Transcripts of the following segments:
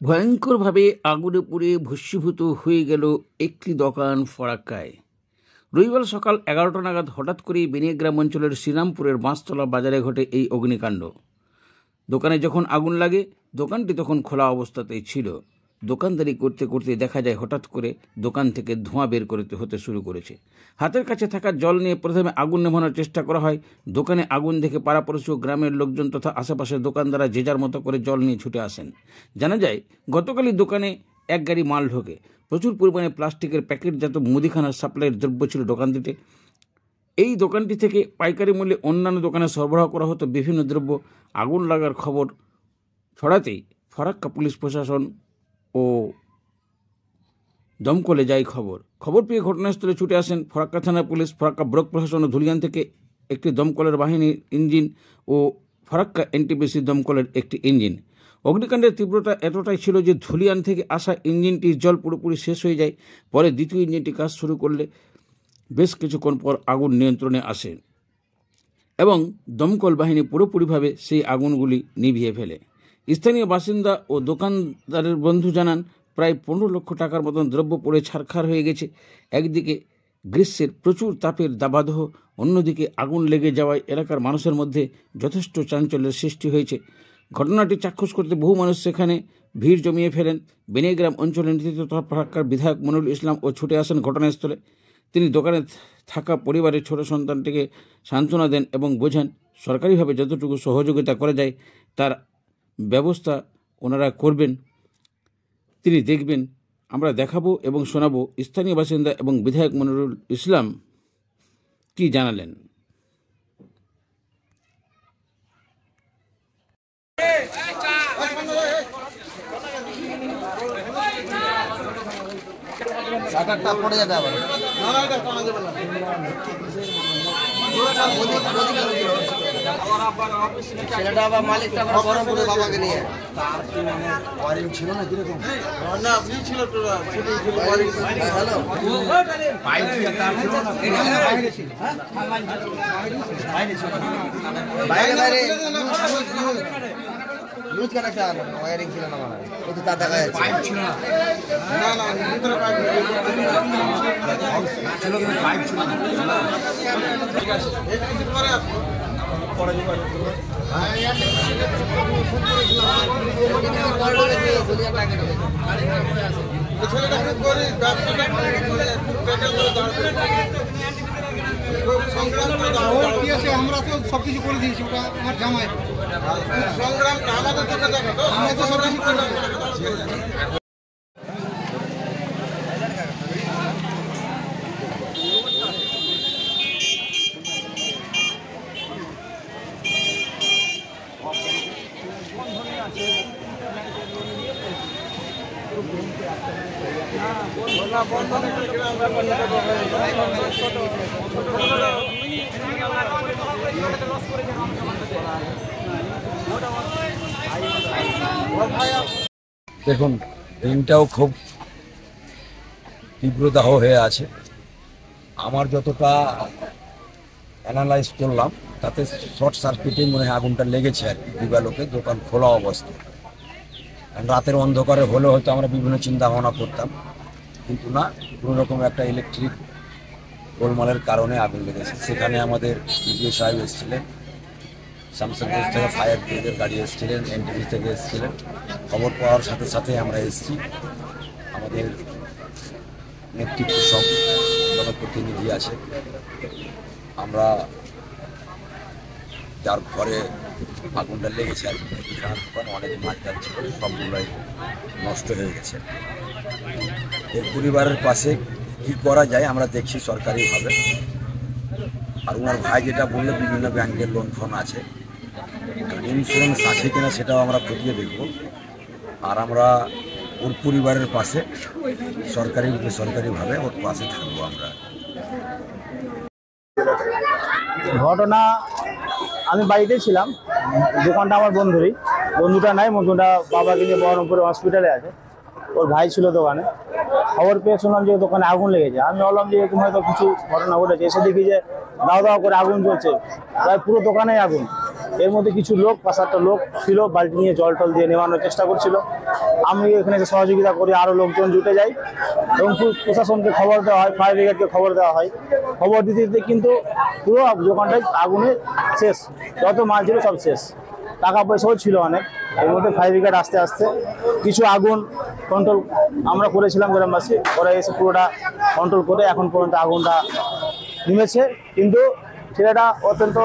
ভয়ঙ্করভাবে আগুনে পুড়ে ভস্মীভূত হয়ে গেল একটি দোকান ফরাক্কায়। রবিবার সকাল 11টা নাগাদ হঠাৎ করেই বেনিয়াগ্রাম অঞ্চলের শ্রীরামপুরের বাঁশতলা বাজারে ঘটে এই অগ্নিকাণ্ড। দোকানে যখন আগুন লাগে, দোকানটি তখন খোলা অবস্থাতেই ছিল। দোকানদারি করতে করতে দেখা যায় হঠাৎ করে দোকান থেকে ধোঁয়া বের হতে শুরু করেছে। হাতের কাছে থাকা জল নিয়ে প্রথমে আগুন নেভানোর চেষ্টা করা হয়। দোকানে আগুন দেখে পাড়াপড়শি ও গ্রামের লোকজন তথা আশেপাশের দোকানদাররা যে যার মতো করে জল নিয়ে ছুটে আসেন। জানা যায় গতকালই দোকানে এক গাড়ি মাল ঢোকে। প্রচুর পরিমাণে প্লাস্টিকের প্যাকেটজাত মুদিখানার সাপ্লাইয়ের দ্রব্য ছিল দোকানটিতে। এই দোকানটি থেকে পাইকারি মূল্যে অন্যান্য দোকানে সরবরাহ করা হতো বিভিন্ন দ্রব্য। আগুন লাগার খবর ছড়াতেই ফরাক্কা পুলিশ প্রশাসন ও দমকলে যায় খবর পেয়ে ঘটনাস্থলে ছুটে আসেন ফরাক্কা থানা পুলিশ, ফরাক্কা ব্লক প্রশাসন ও ধুলিয়ান থেকে একটি দমকলের বাহিনীর ইঞ্জিন ও ফরাক্কা এনটিপিসি দমকলের একটি ইঞ্জিন। অগ্নিকাণ্ডের তীব্রতা এতটাই ছিল যে ধুলিয়ান থেকে আসা ইঞ্জিনটির জল পুরোপুরি শেষ হয়ে যায়। পরে দ্বিতীয় ইঞ্জিনটি কাজ শুরু করলে বেশ কিছুক্ষণ পর আগুন নিয়ন্ত্রণে আসে এবং দমকল বাহিনী পুরোপুরিভাবে সেই আগুনগুলি নিভিয়ে ফেলে। স্থানীয় বাসিন্দা ও দোকানদারের বন্ধু জানান, প্রায় 15 লক্ষ টাকার মতন দ্রব্য পড়ে ছারখার হয়ে গেছে। একদিকে গ্রীষ্মের প্রচুর তাপের দাবাদহ, অন্যদিকে আগুন লেগে যাওয়ায় এলাকার মানুষের মধ্যে যথেষ্ট চাঞ্চল্যের সৃষ্টি হয়েছে। ঘটনাটি চাক্ষুষ করতে বহু মানুষ সেখানে ভিড় জমিয়ে ফেলেন। বেনিয়াগ্রাম অঞ্চলের নেতৃত্ব ফরাক্কার বিধায়ক মনিরুল ইসলাম ও ছুটে আসেন ঘটনাস্থলে। তিনি দোকানে থাকা পরিবারের ছোট সন্তানটিকে সান্ত্বনা দেন এবং বোঝান সরকারিভাবে যতটুকু সহযোগিতা করা যায় তার ব্যবস্থা ওনারা করবেন, তিনি দেখবেন, আমরা দেখাবো এবং শোনাবো। স্থানীয় বাসিন্দা এবং বিধায়ক মনিরুল ইসলাম কি জানালেন। ছেলেটা আবার মালিকটা আবার বড় বড় বাবাকে নিয়ে ওয়ারিং ছিল না কিরকম না আপনি ছিল তো ছোট ছিল ওয়ারিং হ্যালো পাইপ দিয়ে তার ছিল না বাইরে ছিল বাইরে বাইরে লুজ কানেকশন ওয়ারিং ছিল না মানে ও তো তার দেখা যাচ্ছে পাইপ ছিল না না ভিতরে পাইপ ছিল কিন্তু পাইপ ছিল না। ঠিক আছে এই কিছু পরে আসো পরে যাবে আমরা তো সবকিছু করে দিয়েছি, ওটা আমার জামাই সংগ্রামটা আমাদের চোখে দেখো তো, আমরা তো সবকিছু করে দেখুন, দিনটাও খুব তীব্রদাহ হয়ে আছে। আমার যতটা অ্যানালাইজ করলাম তাতে শর্ট সার্কিটে মনে হয় আগুনটা লেগেছে আর কি, দিবালোকে দোকান খোলা অবস্থায়। রাতের অন্ধকারে হলে হয়তো আমরা বিভিন্ন চিন্তা ভাবনা করতাম, কিন্তু না, কোনো রকম একটা ইলেকট্রিক গোলমালের কারণে আগুন লেগেছে। সেখানে আমাদের বিডিও সাহেব এসেছিলেন, শামসাদপুর থেকে ফায়ার ব্রিগেডের গাড়ি এসেছিলেন, এনটিভি থেকে এসেছিলেন। খবর পাওয়ার সাথে সাথে আমরা এসেছি। আমাদের নেতৃত্ব সব জনপ্রতিনিধি আছে। আমরা যার ঘরে আগুনটা লেগেছে আর কি, দোকান অনেক মালজাল ছিল, সবগুলোই নষ্ট হয়ে গেছে। এর পরিবারের পাশে কী করা যায় আমরা দেখছি সরকারিভাবে। আর ওনার ভাই যেটা বললো, বিভিন্ন ব্যাংকের লোন ফোন আছে, ইন্স্যুরেন্স আছে কিনা সেটাও আমরা খতিয়ে দেখব। আর আমরা ওর পরিবারের পাশে সরকারি বেসরকারিভাবে ওর পাশে থাকবো আমরা। ঘটনা, আমি বাড়িতে ছিলাম, দোকানটা আমার বন্ধুটা নাই, বন্ধুটা বাবাকে নিয়ে বহরমপুরে হসপিটালে আছে, ওর ভাই ছিল দোকানে। খবর পেয়ে শুনলাম যে দোকানে আগুন লেগেছে। আমি বললাম যে এরকম হয়তো কিছু ঘটনা ঘটেছে। এসে দেখি যে দাও দাও করে আগুন জ্বলছে, প্রায় পুরো দোকানেই আগুন। এর মধ্যে কিছু লোক 5-7টা লোক ছিল, বালতি নিয়ে জল টল দিয়ে নেওয়ানোর চেষ্টা করছিল। আমি এখানে এসে সহযোগিতা করি, আরও লোকজন জুটে যাই এবং প্রশাসনকে খবর দেওয়া হয়, ফায়ার ব্রিগেডকে খবর দেওয়া হয়। খবর দিতে দিতে কিন্তু পুরো দোকানটাই আগুনে শেষ, যত মাল ছিল সব শেষ, টাকা পয়সাও ছিল অনেক। এর মধ্যে ফায়ার ব্রিগেড আস্তে আস্তে কিছু আগুন কন্ট্রোল আমরা করেছিলাম গ্রামবাসী, ওরা এসে পুরোটা কন্ট্রোল করে এখন পর্যন্ত আগুনটা নিমেছে। কিন্তু ছেলেটা অত্যন্ত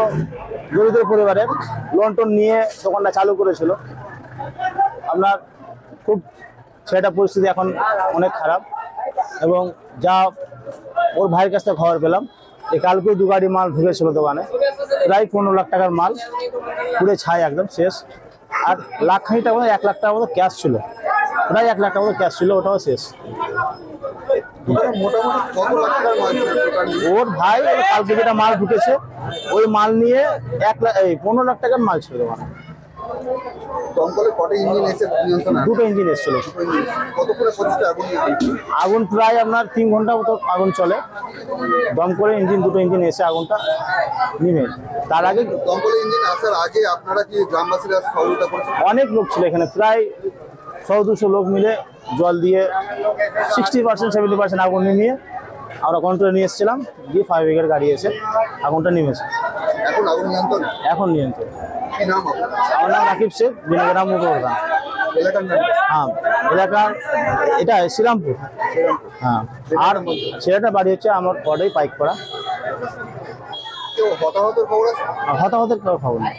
দরিদ্র পরিবারের, লোন টোন নিয়ে দোকানটা চালু করেছিল। আপনার খুব ছেলেটা পরিস্থিতি এখন অনেক খারাপ, এবং যা ওর ভাইয়ের কাছ থেকে খবর পেলাম যে কালকেও 2 গাড়ি মাল ঢুকেছিল দোকানে, প্রায় 15 লাখ টাকার মাল পুরো ছাই একদম শেষ। আর লাখখানি টাকা মতো 1 লাখ টাকার মতো ক্যাশ ছিল, প্রায় 1 লাখ টাকার মতো ক্যাশ ছিল, ওটাও শেষ। মোটামুটি কত লাখ টাকার মাল ছিল টোটালি? ওর ভাই কালকে যেটা মাল ঢুকেছে ওই মাল নিয়ে 15 লাখ টাকার মাল ছিল দোকানে। দমকলে কটা ইঞ্জিন এসে নিয়ন্ত্রণ আনে? 2টো ইঞ্জিন এসেছিল। কত করে প্রতিটা আগুন নিয়ে? আগুন প্রায় আপনার 3 ঘন্টা মতো আগুন চলে, দমকলে ইঞ্জিন 2টো ইঞ্জিন এসে আগুনটা নিভে। তার আগে দমকলে ইঞ্জিন আসার আগে আপনারা কি গ্রামবাসীরা সহযোগিতা করেছেন? অনেক লোক ছিল এখানে, প্রায় 100-200 লোক মিলে জল দিয়ে 60%-70% আগুন নিয়ে আমরা কন্ট্রোলে নিয়ে এসেছিলাম, দিয়ে ফায়ার ব্রিগেড গাড়ি এসে আগুনটা নিমেছে। এখন আগুন নিয়ন্ত্রণ? এখন নিয়ন্ত্রণ। কি নাম আপনার? আমার নাম রাকিব শেখ, বিনগ্রাম উপপ্রধান। এলাকার নাম? হ্যাঁ, এলাকার এটা শ্রীরামপুর। হ্যাঁ, আর ছেলেটা বাড়ি হচ্ছে আমার পরেই পাইকপাড়া। কেউ হতাহতের খবর আছে? হতাহতের খবর নেই।